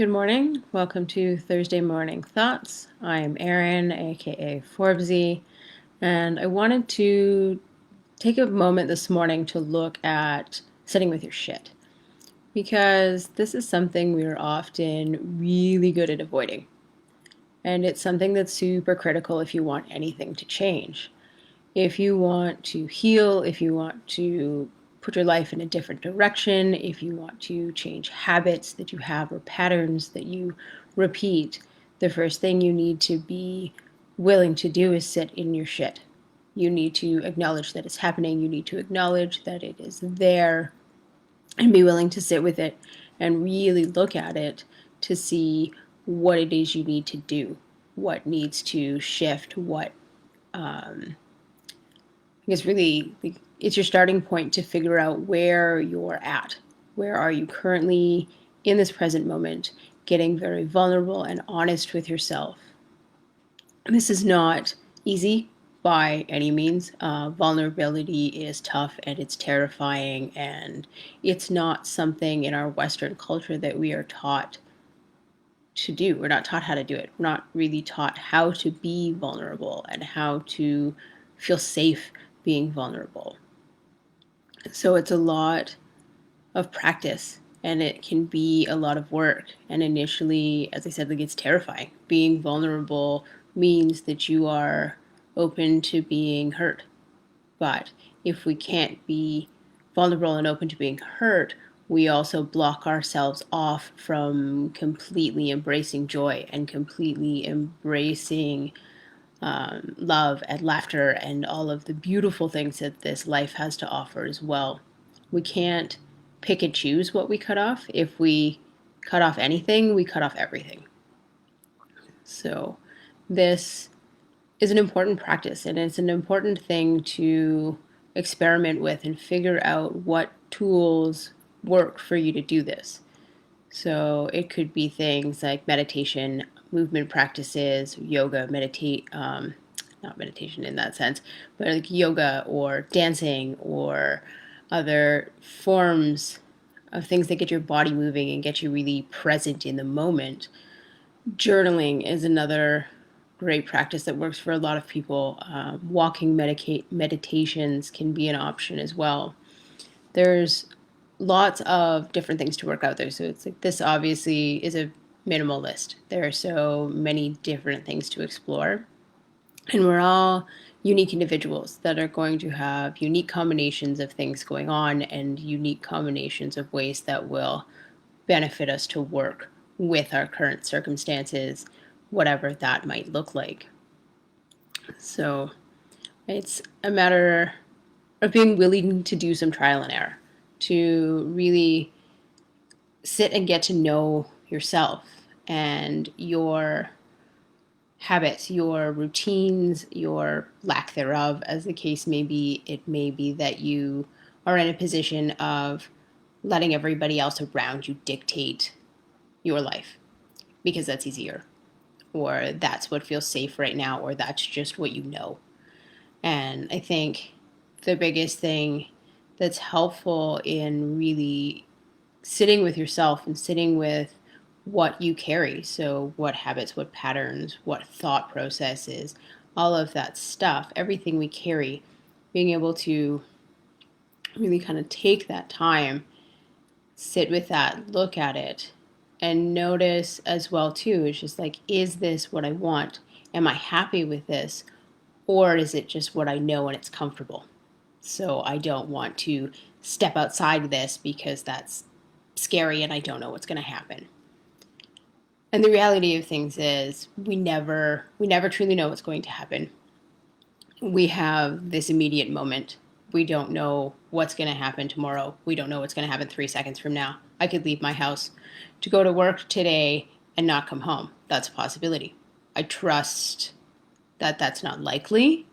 Good morning. Welcome to Thursday Morning Thoughts. I'm Erin, aka Forbesy, and I wanted to take a moment this morning to look at sitting with your shit because this is something we're often really good at avoiding. And it's something that's super critical if you want anything to change. If you want to heal, if you want to put your life in a different direction, if you want to change habits that you have or patterns that you repeat, the first thing you need to be willing to do is sit in your shit. You need to acknowledge that it's happening. You need to acknowledge that it is there and be willing to sit with it and really look at it to see what it is you need to do, what needs to shift, what I guess really it's your starting point to figure out where you're at. Where are you currently in this present moment, getting very vulnerable and honest with yourself. This is not easy by any means. Vulnerability is tough and it's terrifying, and it's not something in our Western culture that we are taught to do. We're not taught how to do it. We're not really taught how to be vulnerable and how to feel safe being vulnerable. So it's a lot of practice and it can be a lot of work. And initially, as I said, like it's terrifying. Being vulnerable means that you are open to being hurt. But if we can't be vulnerable and open to being hurt, we also block ourselves off from completely embracing joy and completely embracing love and laughter and all of the beautiful things that this life has to offer as well. We can't pick and choose what we cut off. If we cut off anything, we cut off everything. So, this is an important practice and it's an important thing to experiment with and figure out what tools work for you to do this. So it could be things like meditation, movement practices, yoga, not meditation in that sense, but like yoga or dancing or other forms of things that get your body moving and get you really present in the moment. Journaling is another great practice that works for a lot of people. Walking meditations can be an option as well. There's lots of different things to work out there. So it's like this obviously is a minimal list. There are so many different things to explore. And we're all unique individuals that are going to have unique combinations of things going on and unique combinations of ways that will benefit us to work with our current circumstances, whatever that might look like. So it's a matter of being willing to do some trial and error, to really sit and get to know yourself and your habits, your routines, your lack thereof, as the case may be. It may be that you are in a position of letting everybody else around you dictate your life because that's easier, or that's what feels safe right now, or that's just what you know. And I think the biggest thing that's helpful in really sitting with yourself and sitting with what you carry. So, what habits, what patterns, what thought processes, all of that stuff, everything we carry, being able to really kind of take that time, sit with that, look at it, and notice as well too. It's just like, is this what I want? Am I happy with this? Or is it just what I know and it's comfortable? So I don't want to step outside this because that's scary and I don't know what's going to happen. And the reality of things is we never truly know what's going to happen. We have this immediate moment. We don't know what's going to happen tomorrow. We don't know what's going to happen 3 seconds from now. I could leave my house to go to work today and not come home. That's a possibility. I trust that that's not likely.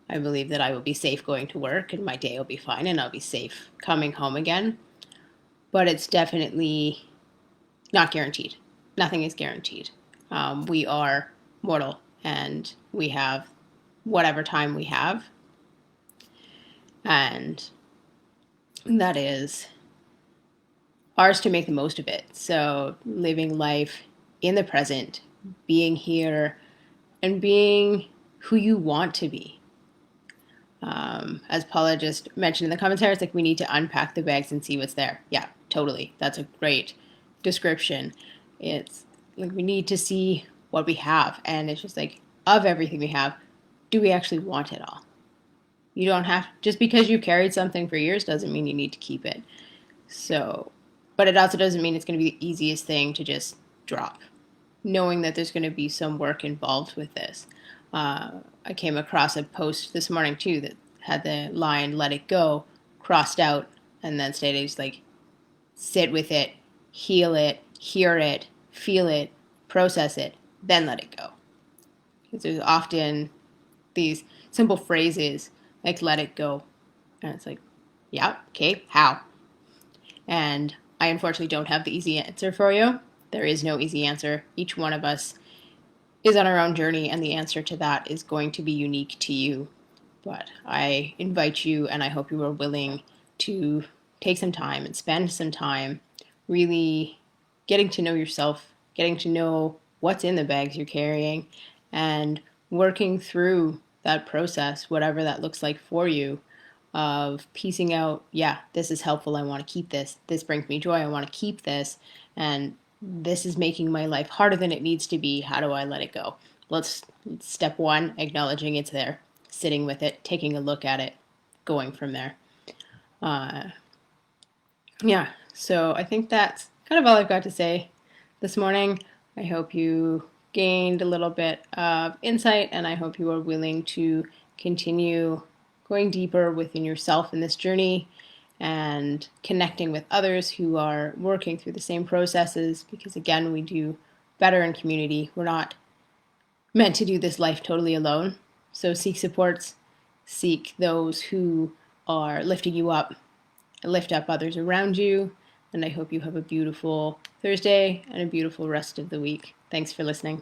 I believe that I will be safe going to work and my day will be fine and I'll be safe coming home again. But it's definitely not guaranteed. Nothing is guaranteed. We are mortal and we have whatever time we have. And that is ours to make the most of it. So living life in the present, being here, and being who you want to be. As Paula just mentioned in the commentary, it's like we need to unpack the bags and see what's there. Yeah, totally. That's a great description. It's like we need to see what we have, and it's just like of everything we have, do we actually want it all? You don't have, just because you've carried something for years doesn't mean you need to keep it. So, but it also doesn't mean it's going to be the easiest thing to just drop, knowing that there's going to be some work involved with this. I came across a post this morning too that had the line "Let it go" crossed out, and then stated just like sit with it, heal it, hear it, feel it, process it, then let it go. Because there's often these simple phrases like "let it go," and it's like, yeah, okay, how? And I unfortunately don't have the easy answer for you. There is no easy answer. Each one of us is on our own journey, and the answer to that is going to be unique to you. But I invite you, and I hope you are willing to take some time and spend some time really getting to know yourself, getting to know what's in the bags you're carrying, and working through that process, whatever that looks like for you, of piecing out, yeah, this is helpful. I want to keep this. This brings me joy. I want to keep this. And this is making my life harder than it needs to be. How do I let it go? Let's step one, acknowledging it's there, sitting with it, taking a look at it, going from there. Uh, yeah, so I think that's kind of all I've got to say this morning. I hope you gained a little bit of insight, and I hope you are willing to continue going deeper within yourself in this journey and connecting with others who are working through the same processes, because again, we do better in community. We're not meant to do this life totally alone. So seek supports, seek those who are lifting you up, lift up others around you. And I hope you have a beautiful Thursday and a beautiful rest of the week. Thanks for listening.